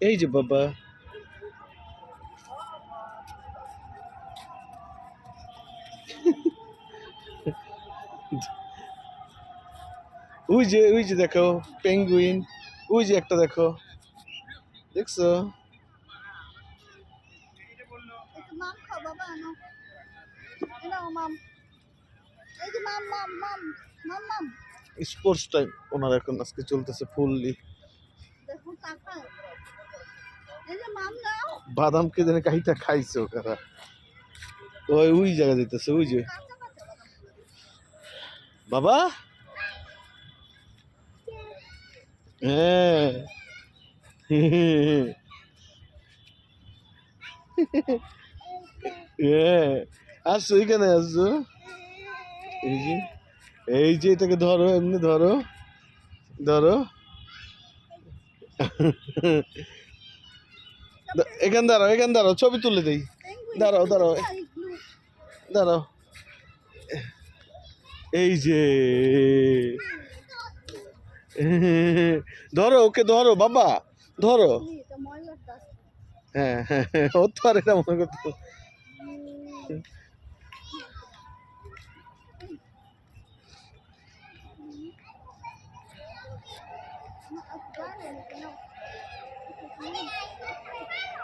এই যে বাবা, ওই যে দেখো পেঙ্গুইন, ওই যে একটা দেখো, দেখছো? স্পোর্টস টাইম ওনার এখন আজকে চলতেছে ফুললি। বাদাম কে জানে কাহিটা খাইছে ওরা, ওই জায়গা দিতেছে, ওই যে বাবা। হ্যাঁ হ্যাঁ, আসছো এখানে আসছো। এই যে, এই যে এটাকে ধরো, এমনি ধরো, ধরো। এখান দাঁড়াও, এখান দাঁড়াও, ছবি তুলে দেই। দাঁড়াও দাঁড়াও দাঁড়াও, এই যে ধরো ওকে, ধরো বাবা, ধরো। হ্যাঁ হ্যাঁ, ও তো আর এটা মনে করতো।